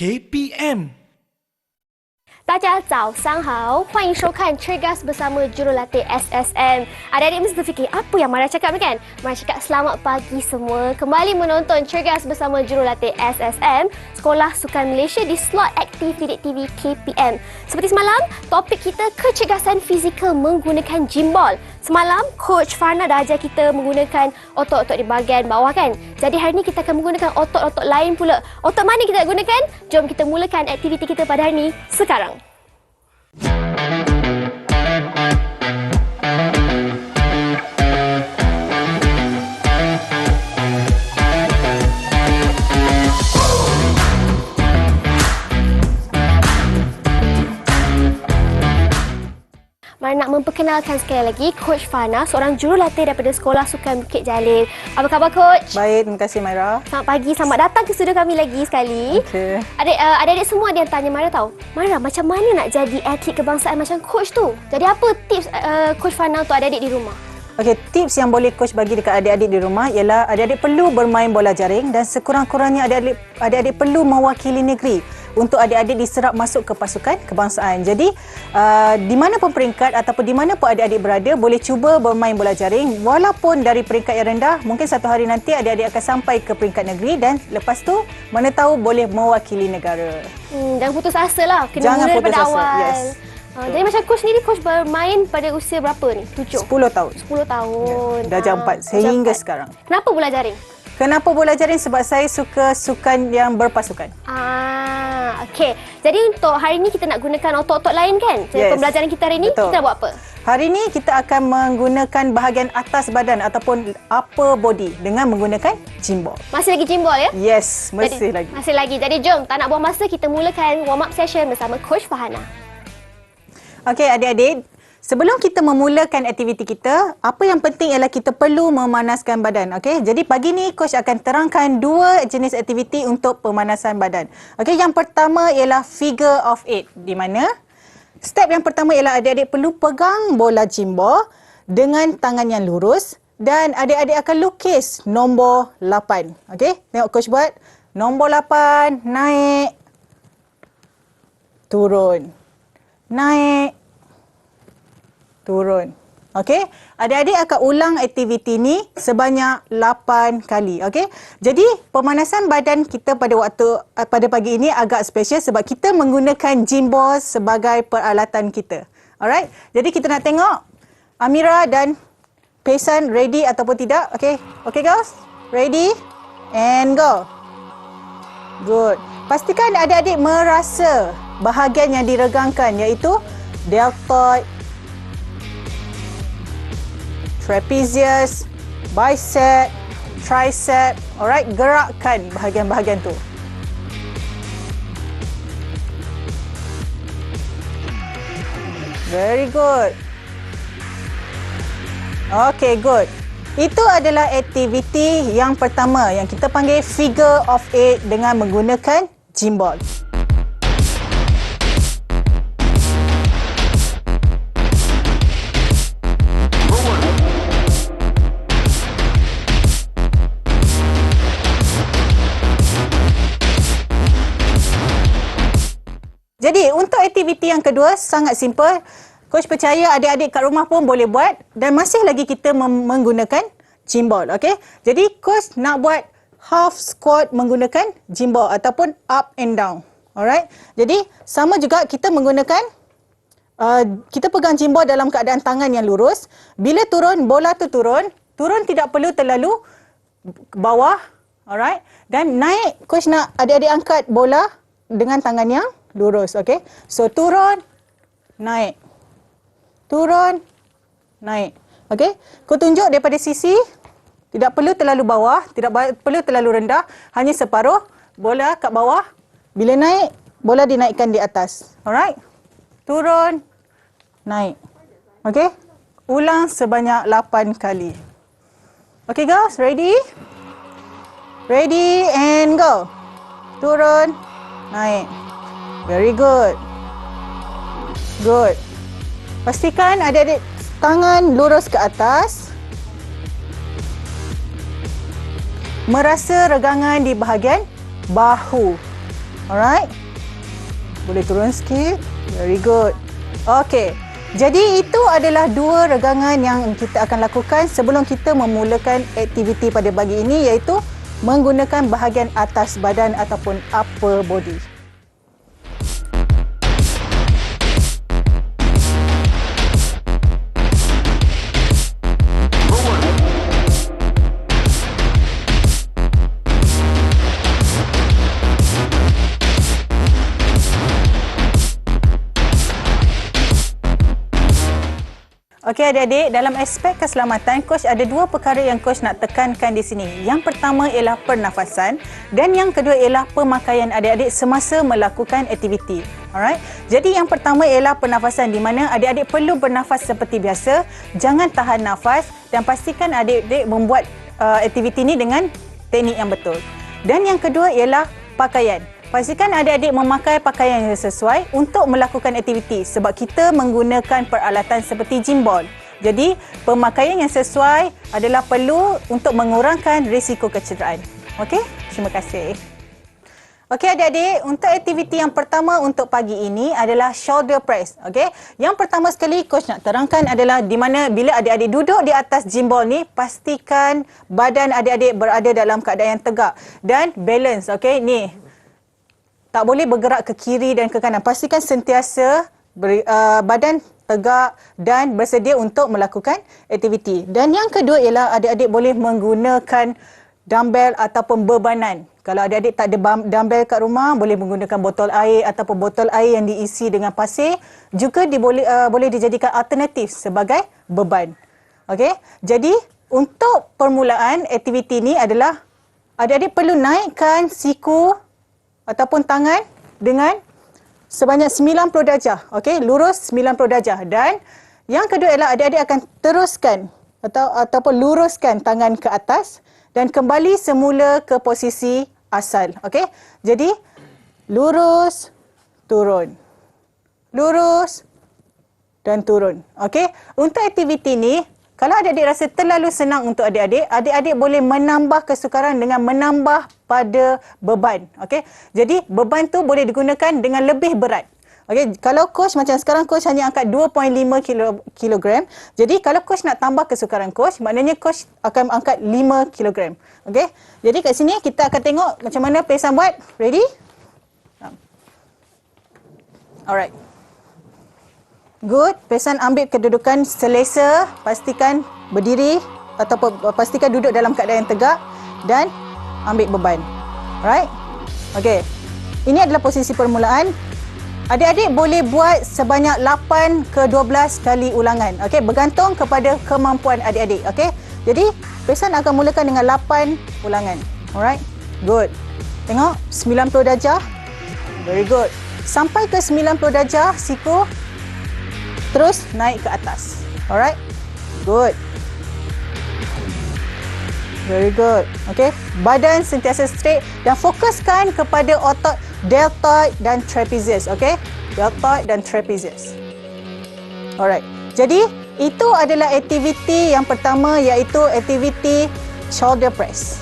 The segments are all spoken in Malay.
KPM。大家早上好，欢迎收看Cergas bersama Jurulatih SSM. Adik-adik mesti terfikir, apa yang Mara cakap ni kan? Mara cakap selamat pagi semua. Kembali menonton Cergas bersama Jurulatih SSM, Sekolah Sukan Malaysia di slot aktif Didik TV KPM. Seperti semalam, topik kita kecergasan fizikal menggunakan gimbal. Semalam, Coach Farna dah ajar kita menggunakan otot-otot di bahagian bawah kan? Jadi hari ini kita akan menggunakan otot-otot lain pula. Otot mana kita nak gunakan? Jom kita mulakan aktiviti kita pada hari ini sekarang. Mari nak memperkenalkan sekali lagi Coach Farna, seorang jurulatih daripada Sekolah Sukan Bukit Jalil. Apa khabar Coach? Baik, terima kasih Myra. Selamat pagi, selamat datang ke studio kami lagi sekali. Okey. Adik-adik semua ada yang tanya Mara tahu, Mara macam mana nak jadi atlet kebangsaan macam Coach tu? Jadi apa tips Coach Farna untuk adik-adik di rumah? Okey, tips yang boleh coach bagi dekat adik-adik di rumah ialah adik-adik perlu bermain bola jaring dan sekurang-kurangnya adik-adik perlu mewakili negeri untuk adik-adik diserap masuk ke pasukan kebangsaan. Jadi, di mana pun peringkat ataupun di mana pun adik-adik berada, boleh cuba bermain bola jaring. Walaupun dari peringkat yang rendah, mungkin satu hari nanti adik-adik akan sampai ke peringkat negeri dan lepas tu, mana tahu boleh mewakili negara. Jangan putus asa lah. Kena Jangan mula putus daripada asa. awal. Yes. Jadi macam Coach sendiri, Coach bermain pada usia berapa ni? 10 tahun. 10 tahun. Darjah 4 sehingga sekarang. Kenapa bola jaring? Kenapa bola jaring? Sebab saya suka sukan yang berpasukan. Okey. Jadi untuk hari ini kita nak gunakan otot-otot lain kan? Jadi Yes. pembelajaran kita hari ini, Betul. kita nak buat apa? Hari ini kita akan menggunakan bahagian atas badan ataupun upper body dengan menggunakan gimbal. Masih lagi gimbal ya? Yes, masih lagi. Masih lagi. Jadi jom, tak nak buang masa, kita mulakan warm up session bersama Coach Farhana. Okey adik-adik, sebelum kita memulakan aktiviti kita, apa yang penting ialah kita perlu memanaskan badan. Okey, jadi pagi ni coach akan terangkan dua jenis aktiviti untuk pemanasan badan. Okey, yang pertama ialah figure of 8, di mana step yang pertama ialah adik-adik perlu pegang bola gimbal dengan tangan yang lurus dan adik-adik akan lukis nombor 8. Okey, tengok coach buat. Nombor 8, naik, turun. Naik, turun. Okey, adik-adik akan ulang aktiviti ni sebanyak 8 kali. Okey, jadi pemanasan badan kita pada pagi ini agak special sebab kita menggunakan gimbal sebagai peralatan kita. Alright, jadi kita nak tengok Amira dan Paysan ready ataupun tidak. Okey, okey girls, ready and go. Good. Pastikan adik-adik merasa bahagian yang diregangkan iaitu deltoid, trapezius, bicep, tricep. Alright, gerakkan bahagian-bahagian tu. Very good. Okay, good. Itu adalah aktiviti yang pertama yang kita panggil figure of 8 dengan menggunakan gimbal. Jadi, untuk aktiviti yang kedua, sangat simple. Coach percaya adik-adik kat rumah pun boleh buat dan masih lagi kita menggunakan gimbal. Okay? Jadi, Coach nak buat half squat menggunakan gimbal ataupun up and down. Alright? Jadi, sama juga kita menggunakan, kita pegang gimbal dalam keadaan tangan yang lurus. Bila turun, bola tu turun. Turun tidak perlu terlalu bawah. Alright? Dan naik, Coach nak adik-adik angkat bola dengan tangan yang lurus, okey. So turun, naik. Turun, naik. Okey. Kau tunjuk daripada sisi, tidak perlu terlalu bawah, tidak perlu terlalu rendah, hanya separuh. Bola kat bawah. Bila naik, bola dinaikkan di atas. Alright. Turun, naik. Okey. Ulang sebanyak 8 kali. Okey girls, ready? Ready and go. Turun, naik. Very good. Good. Pastikan adik-adik tangan lurus ke atas. Merasa regangan di bahagian bahu. Alright. Boleh turun sikit. Very good. Okey. Jadi itu adalah 2 regangan yang kita akan lakukan sebelum kita memulakan aktiviti pada pagi ini, iaitu menggunakan bahagian atas badan ataupun upper body. Okey adik-adik, dalam aspek keselamatan, coach ada 2 perkara yang coach nak tekankan di sini. Yang pertama ialah pernafasan dan yang kedua ialah pemakaian adik-adik semasa melakukan aktiviti. Alright. Jadi yang pertama ialah pernafasan, di mana adik-adik perlu bernafas seperti biasa, jangan tahan nafas dan pastikan adik-adik membuat aktiviti ini dengan teknik yang betul. Dan yang kedua ialah pakaian. Pastikan adik-adik memakai pakaian yang sesuai untuk melakukan aktiviti sebab kita menggunakan peralatan seperti gym ball. Jadi, pemakaian yang sesuai adalah perlu untuk mengurangkan risiko kecederaan. Okey? Terima kasih. Okey adik-adik, untuk aktiviti yang pertama untuk pagi ini adalah shoulder press. Okey? Yang pertama sekali coach nak terangkan adalah di mana bila adik-adik duduk di atas gym ball ni, pastikan badan adik-adik berada dalam keadaan yang tegak dan balance. Okey? Ni tak boleh bergerak ke kiri dan ke kanan. Pastikan sentiasa badan tegak dan bersedia untuk melakukan aktiviti. Dan yang kedua ialah adik-adik boleh menggunakan dumbbell ataupun bebanan. Kalau adik-adik tak ada dumbbell kat rumah, boleh menggunakan botol air ataupun botol air yang diisi dengan pasir. Juga boleh dijadikan alternatif sebagai beban. Okey? Jadi, untuk permulaan aktiviti ini adalah adik-adik perlu naikkan siku ataupun tangan dengan sebanyak 90 darjah. Okey, lurus 90 darjah. Dan yang kedua ialah adik-adik akan teruskan ataupun luruskan tangan ke atas dan kembali semula ke posisi asal. Okey, jadi lurus, turun. Lurus dan turun. Okey, untuk aktiviti ni, kalau adik-adik rasa terlalu senang untuk adik-adik, adik-adik boleh menambah kesukaran dengan menambah pada beban. Okey. Jadi beban tu boleh digunakan dengan lebih berat. Okey, kalau coach macam sekarang coach hanya angkat 2.5 kilogram. Jadi kalau coach nak tambah kesukaran coach, maknanya coach akan angkat 5 kilogram. Okey. Jadi kat sini kita akan tengok macam mana Pesan buat. Ready? Alright. Good. Pesan ambil kedudukan selesa, pastikan berdiri ataupun pastikan duduk dalam keadaan yang tegak dan ambil beban. Alright? Okey. Ini adalah posisi permulaan. Adik-adik boleh buat sebanyak 8 ke 12 kali ulangan. Okey, bergantung kepada kemampuan adik-adik. Okey? Jadi, Pesan akan mulakan dengan 8 ulangan. Alright? Good. Tengok 90 darjah. Very good. Sampai ke 90 darjah siku, terus naik ke atas. Alright? Good. Very good. Okay. Badan sentiasa straight dan fokuskan kepada otot deltoid dan trapezius. Okay. Deltoid dan trapezius. Alright. Jadi, itu adalah aktiviti yang pertama, iaitu aktiviti shoulder press.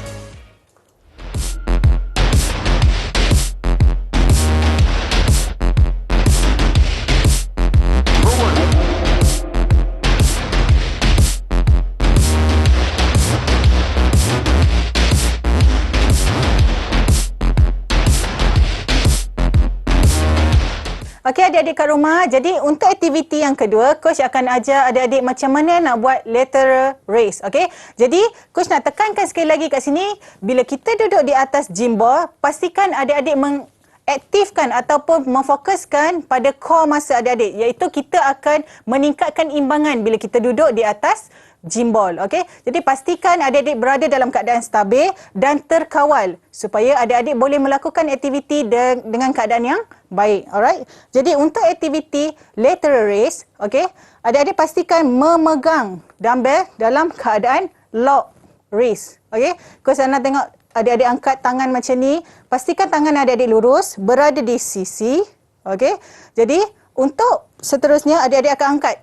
Okey adik-adik kat rumah, jadi untuk aktiviti yang kedua, coach akan ajar adik-adik macam mana nak buat lateral raise. Okey, jadi coach nak tekankan sekali lagi kat sini, bila kita duduk di atas gym ball, pastikan adik-adik mengaktifkan ataupun memfokuskan pada core masa adik-adik, iaitu kita akan meningkatkan imbangan bila kita duduk di atas gym ball. Okey, jadi pastikan adik-adik berada dalam keadaan stabil dan terkawal supaya adik-adik boleh melakukan aktiviti dengan keadaan yang baik. Alright. Jadi untuk aktiviti lateral raise, okey, adik-adik pastikan memegang dumbbell dalam keadaan lock raise. Okey, coach nak tengok adik-adik angkat tangan macam ni. Pastikan tangan adik-adik lurus, berada di sisi. Okey, jadi untuk seterusnya adik-adik akan angkat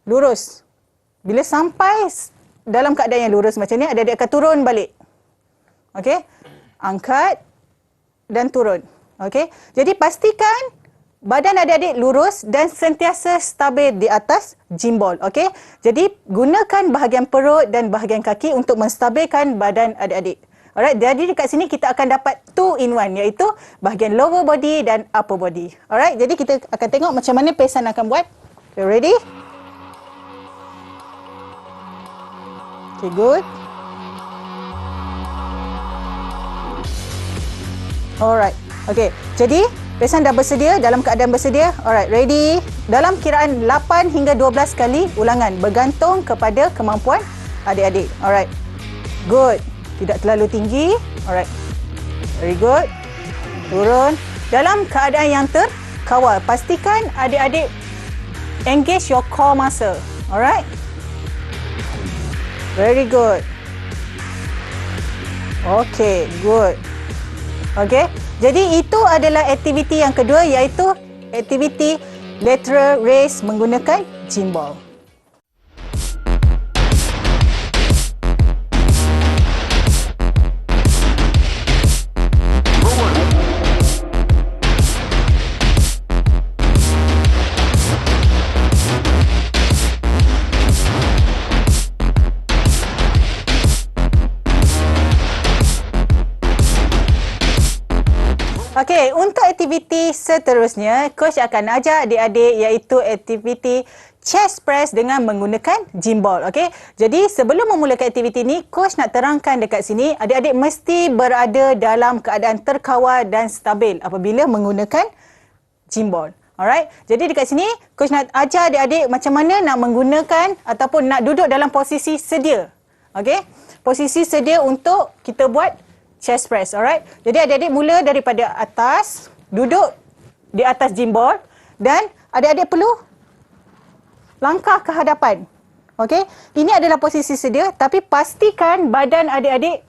lurus. Bila sampai dalam keadaan yang lurus macam ni, adik-adik akan turun balik. Okey? Angkat dan turun. Okey. Jadi pastikan badan adik-adik lurus dan sentiasa stabil di atas gym ball. Okey. Jadi gunakan bahagian perut dan bahagian kaki untuk menstabilkan badan adik-adik. Alright, jadi dekat sini kita akan dapat 2 in 1 iaitu bahagian lower body dan upper body. Alright, jadi kita akan tengok macam mana Pesan akan buat. Okay, ready? Okay, good. Alright, okay. Jadi Pesan dah bersedia, dalam keadaan bersedia. Alright, ready? Dalam kiraan 8 hingga 12 kali ulangan bergantung kepada kemampuan adik-adik. Alright, good. Tidak terlalu tinggi. Alright. Very good. Turun. Dalam keadaan yang terkawal. Pastikan adik-adik engage your core muscle. Alright. Very good. Okay, good. Okay. Jadi itu adalah aktiviti yang kedua iaitu aktiviti lateral raise menggunakan gym ball. Okey, untuk aktiviti seterusnya, coach akan ajar adik-adik iaitu aktiviti chest press dengan menggunakan gym ball. Okey, jadi sebelum memulakan aktiviti ini, coach nak terangkan dekat sini, adik-adik mesti berada dalam keadaan terkawal dan stabil apabila menggunakan gym ball. Alright, jadi dekat sini, coach nak ajar adik-adik macam mana nak menggunakan ataupun nak duduk dalam posisi sedia. Okey, posisi sedia untuk kita buat chest press, alright. Jadi adik-adik mula daripada atas, duduk di atas gym ball dan adik-adik perlu langkah ke hadapan. Okey, ini adalah posisi sedia tapi pastikan badan adik-adik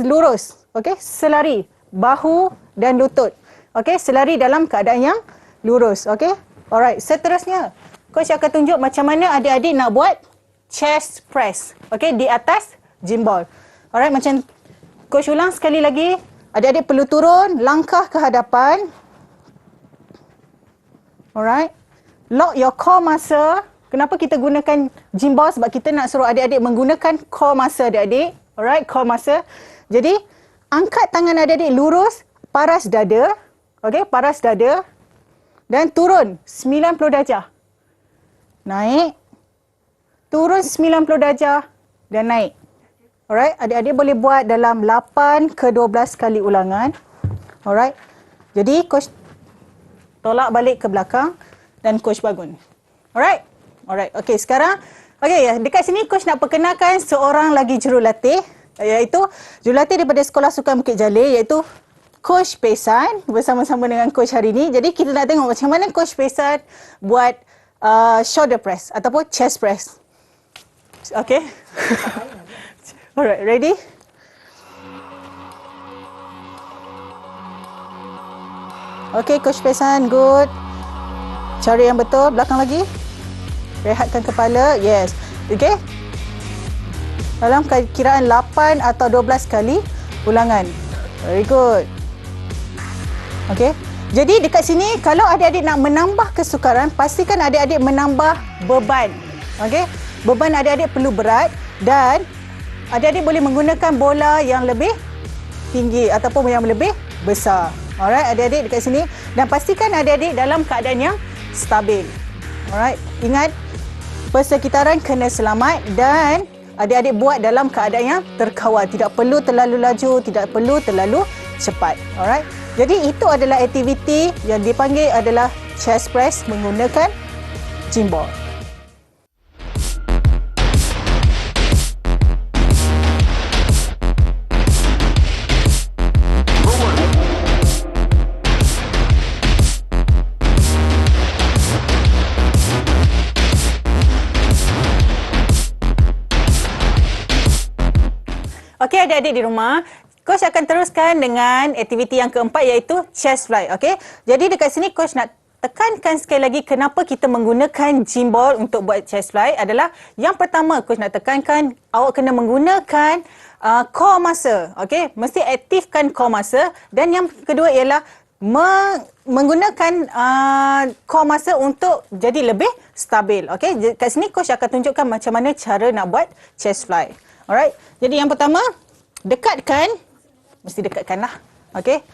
lurus. Okey, selari bahu dan lutut. Okey, selari dalam keadaan yang lurus. Okey, alright. Seterusnya, coach akan tunjuk macam mana adik-adik nak buat chest press. Okey, di atas gym ball. Alright, macam coach ulang sekali lagi. Adik-adik perlu turun, langkah ke hadapan. Alright. Lock your core muscle. Kenapa kita gunakan gym ball? Sebab kita nak suruh adik-adik menggunakan core muscle adik-adik. Alright, core muscle. Jadi, angkat tangan adik-adik lurus, paras dada. Okey, paras dada. Dan turun 90 darjah. Naik. Turun 90 darjah dan naik. Alright, adik-adik boleh buat dalam 8 ke 12 kali ulangan. Alright. Jadi coach tolak balik ke belakang dan coach bangun. Alright. Alright. Okey, sekarang dekat sini coach nak perkenalkan seorang lagi jurulatih iaitu jurulatih daripada Sekolah Sukan Bukit Jalil iaitu Coach Pesan bersama-sama dengan coach hari ini. Jadi kita nak tengok macam mana coach Pesan buat shoulder press ataupun chest press. Okey. Alright, ready? Okay, Coach Pesan, good. Cari yang betul, belakang lagi. Rehatkan kepala, yes. Okay. Dalam kiraan 8 atau 12 kali ulangan. Very good. Okay. Jadi dekat sini, kalau adik-adik nak menambah kesukaran, pastikan adik-adik menambah beban. Okay. Beban adik-adik perlu berat dan adik-adik boleh menggunakan bola yang lebih tinggi ataupun yang lebih besar. Alright, adik-adik dekat sini. Dan pastikan adik-adik dalam keadaan yang stabil. Alright, ingat persekitaran kena selamat dan adik-adik buat dalam keadaan yang terkawal. Tidak perlu terlalu laju, tidak perlu terlalu cepat. Alright, jadi itu adalah aktiviti yang dipanggil adalah chest press menggunakan gym ball. Okey, adik-adik di rumah, coach akan teruskan dengan aktiviti yang keempat iaitu chest fly. Okey, jadi dekat sini coach nak tekankan sekali lagi kenapa kita menggunakan gym ball untuk buat chest fly adalah yang pertama coach nak tekankan awak kena menggunakan core muscle. Okey, mesti aktifkan core muscle dan yang kedua ialah menggunakan core muscle untuk jadi lebih stabil. Okey, kat sini coach akan tunjukkan macam mana cara nak buat chest fly. Alright. Jadi yang pertama, mesti dekatkanlah. Okey.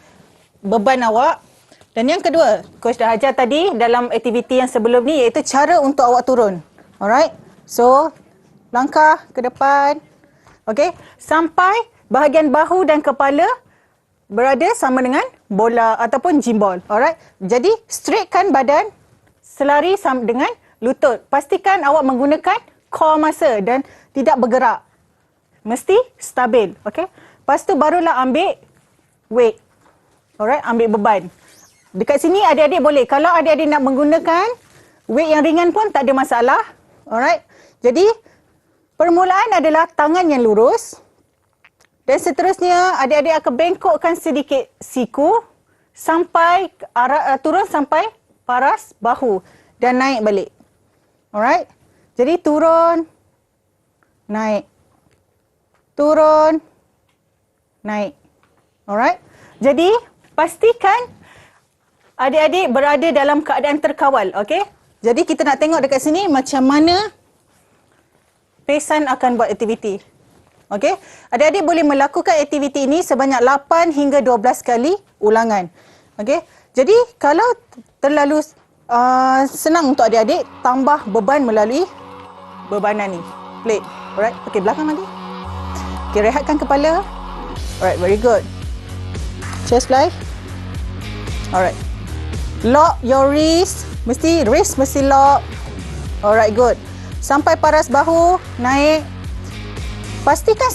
Beban awak. Dan yang kedua, coach dah ajar tadi dalam aktiviti yang sebelum ni iaitu cara untuk awak turun. Alright. So, langkah ke depan. Okey, sampai bahagian bahu dan kepala berada sama dengan bola ataupun gimbal. Alright. Jadi, straightkan badan, selari sama dengan lutut. Pastikan awak menggunakan core muscle dan tidak bergerak. Mesti stabil. Okey. Lepas tu barulah ambil weight. Alright, ambil beban. Dekat sini adik-adik boleh. Kalau adik-adik nak menggunakan weight yang ringan pun tak ada masalah. Alright. Jadi, permulaan adalah tangan yang lurus. Dan seterusnya, adik-adik akan bengkokkan sedikit siku sampai turun sampai paras bahu dan naik balik. Alright. Jadi turun, naik. Turun, naik. Alright. Jadi pastikan adik-adik berada dalam keadaan terkawal. Okey. Jadi kita nak tengok dekat sini macam mana Pesan akan buat aktiviti. Okey, adik-adik boleh melakukan aktiviti ini sebanyak 8 hingga 12 kali ulangan. Okey, jadi kalau terlalu senang untuk adik-adik, tambah beban melalui bebanan ni. Plate. Alright, okey, belakang lagi. Okey, rehatkan kepala. Alright, very good. Chest fly. Alright. Lock your wrist. Wrist mesti lock. Alright, good. Sampai paras bahu, naik. Pastikan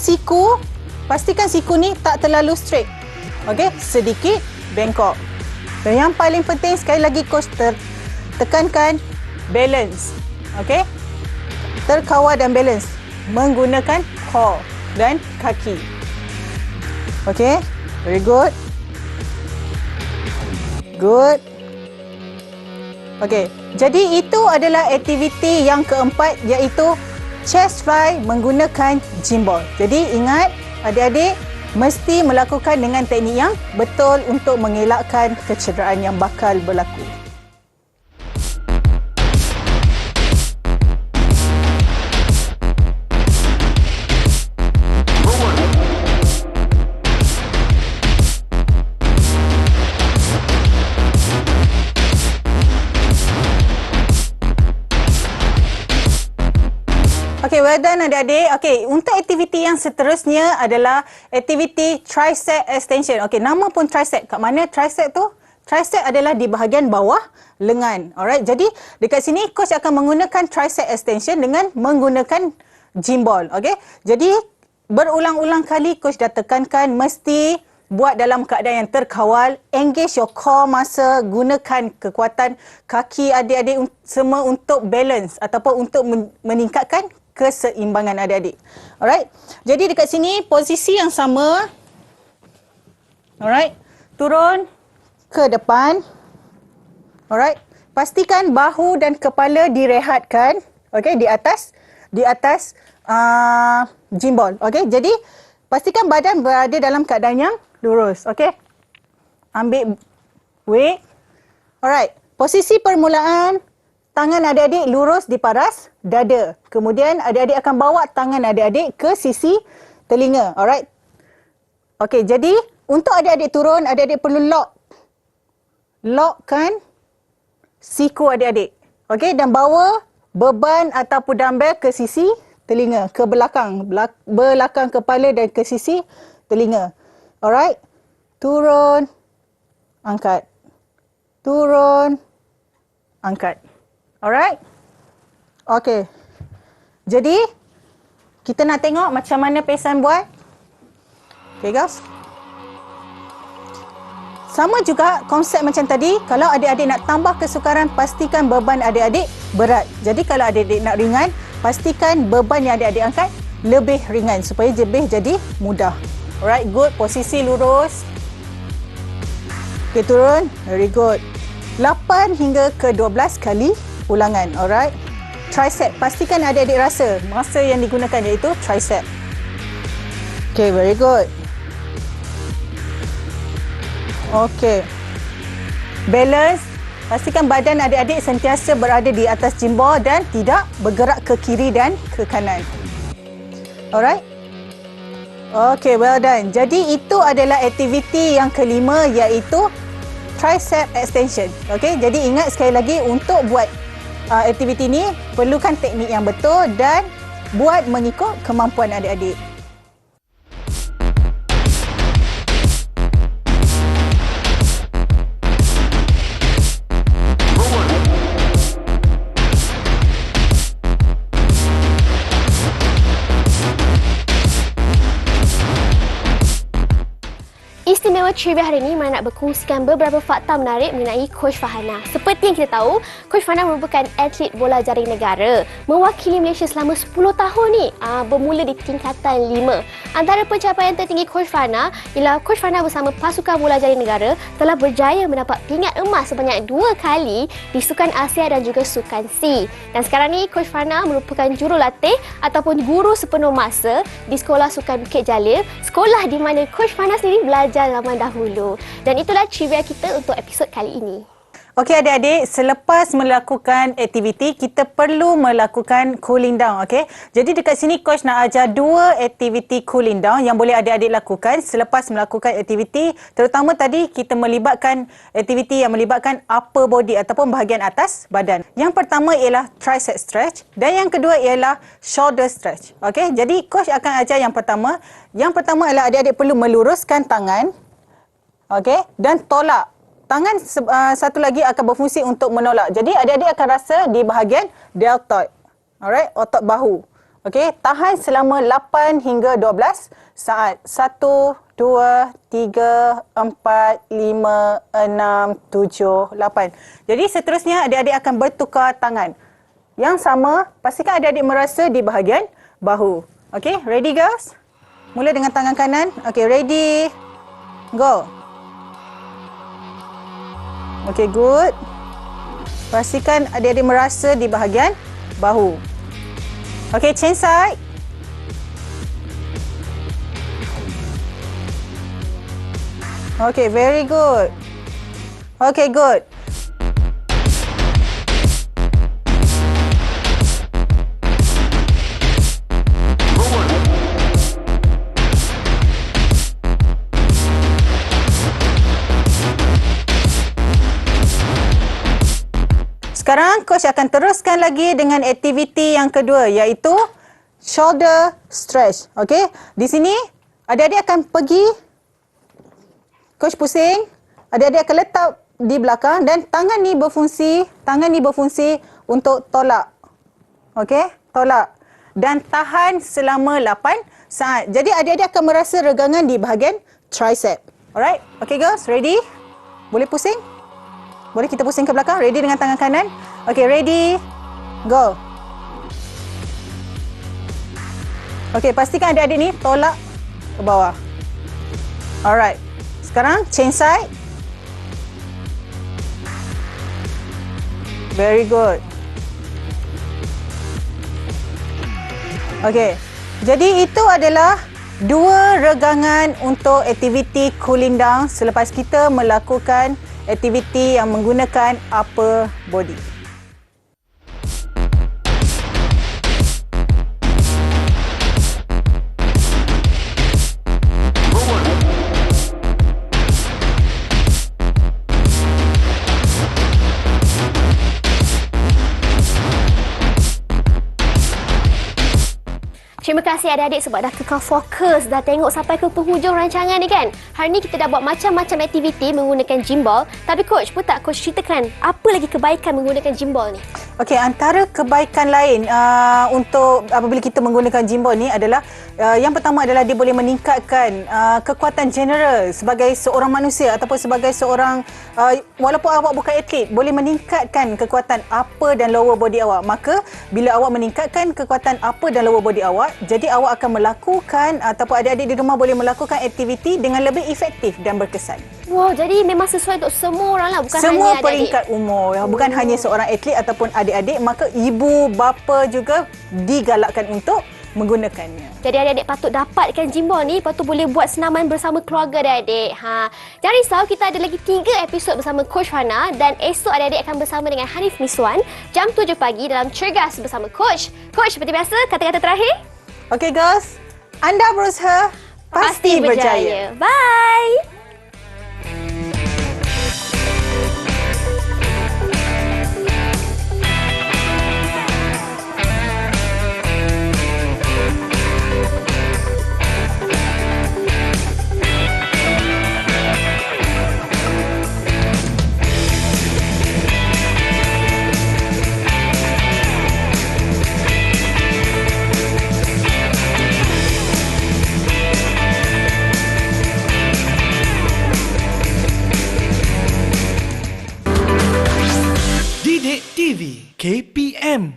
siku ni tak terlalu straight. Okey, sedikit bengkok. Dan yang paling penting sekali lagi coach tekankan balance. Okey? Terkawal dan balance menggunakan core dan kaki. Okey? Very good. Good. Okey, jadi itu adalah aktiviti yang keempat iaitu chest fly menggunakan gimbal. Jadi ingat adik-adik mesti melakukan dengan teknik yang betul untuk mengelakkan kecederaan yang bakal berlaku. Okey, well done adik-adik. Okey, untuk aktiviti yang seterusnya adalah aktiviti tricep extension. Okey, nama pun tricep. Kat mana tricep tu? Tricep adalah di bahagian bawah lengan. Alright, jadi dekat sini coach akan menggunakan tricep extension dengan menggunakan gimbal. Okey, jadi berulang-ulang kali coach dah tekankan mesti buat dalam keadaan yang terkawal, engage your core muscle, gunakan kekuatan kaki adik-adik semua untuk balance ataupun untuk meningkatkan keseimbangan adik-adik. Alright. Jadi dekat sini posisi yang sama. Alright. Turun ke depan. Alright. Pastikan bahu dan kepala direhatkan. Okey, di atas gimbal. Okey. Jadi pastikan badan berada dalam keadaan yang lurus. Okey. Ambil weight. Alright. Posisi permulaan, tangan adik-adik lurus di paras dada. Kemudian adik-adik akan bawa tangan adik-adik ke sisi telinga. Alright. Okey, jadi untuk adik-adik turun, adik-adik perlu lockkan siku adik-adik. Okey, dan bawa beban ataupun dumbbell ke sisi telinga, ke belakang kepala dan ke sisi telinga. Alright. Turun, angkat. Turun, angkat. Alright. Okey. Jadi, kita nak tengok macam mana Pesan buat. Okay guys. Sama juga konsep macam tadi. Kalau adik-adik nak tambah kesukaran, pastikan beban adik-adik berat. Jadi kalau adik-adik nak ringan, pastikan beban yang adik-adik angkat lebih ringan supaya lebih jadi mudah. Alright, good. Posisi lurus. Okay, turun. Very good. 8 hingga ke 12 kali ulangan. Alright. Tricep. Pastikan adik-adik rasa masa yang digunakan iaitu tricep. Okay, very good. Okay. balance. Pastikan badan adik-adik sentiasa berada di atas jimbor dan tidak bergerak ke kiri dan ke kanan. Alright? Okay, well done. Jadi itu adalah aktiviti yang kelima, iaitu tricep extension. Okay, jadi ingat sekali lagi, untuk buat aktiviti ni perlukan teknik yang betul dan buat mengikut kemampuan adik-adik. Istimewa trivia hari ini, Maya nak berkongsikan beberapa fakta menarik mengenai Coach Farhana. Seperti yang kita tahu, Coach Farhana merupakan atlet bola jaring negara. Mewakili Malaysia selama 10 tahun ni, bermula di tingkatan 5. Antara pencapaian tertinggi Coach Farhana ialah Coach Farhana bersama pasukan bola jaring negara telah berjaya mendapat pingat emas sebanyak 2 kali di Sukan Asia dan juga Sukan C. Dan sekarang ni, Coach Farhana merupakan jurulatih ataupun guru sepenuh masa di Sekolah Sukan Bukit Jalil, sekolah di mana Coach Farhana sendiri belajar zaman dahulu. Dan itulah trivia kita untuk episod kali ini. Okey adik-adik, selepas melakukan aktiviti, kita perlu melakukan cooling down. Okey. Jadi dekat sini coach nak ajar 2 aktiviti cooling down yang boleh adik-adik lakukan selepas melakukan aktiviti. Terutama tadi kita melibatkan aktiviti yang melibatkan upper body ataupun bahagian atas badan. Yang pertama ialah tricep stretch dan yang kedua ialah shoulder stretch. Okey. Jadi coach akan ajar yang pertama. Yang pertama adalah adik-adik perlu meluruskan tangan. Okey, dan tolak. Tangan satu lagi akan berfungsi untuk menolak. Jadi adik-adik akan rasa di bahagian deltoid. Alright, otot bahu. Okey, tahan selama 8 hingga 12 saat. 1, 2, 3, 4, 5, 6, 7, 8. Jadi seterusnya adik-adik akan bertukar tangan. Yang sama, pastikan adik-adik merasa di bahagian bahu. Okey, ready girls? Mula dengan tangan kanan. Okey, ready? Go. Okey, good. Pastikan adik-adik merasa di bahagian bahu. Okey, change side. Okey, very good. Okey, good. Sekarang coach akan teruskan lagi dengan aktiviti yang kedua, iaitu shoulder stretch. Okey, di sini adik-adik akan pergi, coach pusing, adik-adik akan letak di belakang dan tangan ni berfungsi untuk tolak. Okey, tolak dan tahan selama 8 saat. Jadi adik-adik akan merasa regangan di bahagian tricep. Alright, okey girls, ready? Boleh pusing? Boleh kita pusing ke belakang? Ready dengan tangan kanan? Okey, ready? Go. Okey, pastikan adik-adik ni tolak ke bawah. Alright. Sekarang change side. Very good. Okey. Jadi itu adalah 2 regangan untuk aktiviti cooling down selepas kita melakukan aktiviti yang menggunakan upper body. Terima kasih adik-adik sebab dah kekal fokus, dah tengok sampai ke penghujung rancangan ni kan. Hari ni kita dah buat macam-macam aktiviti menggunakan gym ball. Tapi coach, pun tak coach ceritakan apa lagi kebaikan menggunakan gym ball ni? Okey, antara kebaikan lain untuk apabila kita menggunakan gym ball ni adalah yang pertama adalah dia boleh meningkatkan kekuatan general sebagai seorang manusia ataupun sebagai seorang walaupun awak bukan atlet, boleh meningkatkan kekuatan upper dan lower body awak. Maka bila awak meningkatkan kekuatan upper dan lower body awak, jadi awak akan melakukan ataupun adik-adik di rumah boleh melakukan aktiviti dengan lebih efektif dan berkesan. Wow, jadi memang sesuai untuk semua orang lah, bukan semua hanya peringkat umur, bukan hanya seorang atlet ataupun adik-adik. Maka ibu bapa juga digalakkan untuk menggunakannya. Jadi adik-adik patut dapatkan Jimbor ni, lepas tu boleh buat senaman bersama keluarga adik-adik. Jangan risau, kita ada lagi 3 episod bersama Coach Fana dan esok adik-adik akan bersama dengan Hanif Miswan jam 7 pagi dalam Cergas bersama Coach. Coach, seperti biasa, kata-kata terakhir. Okay girls, anda berusaha, pasti berjaya. Bye! Didik TV KPM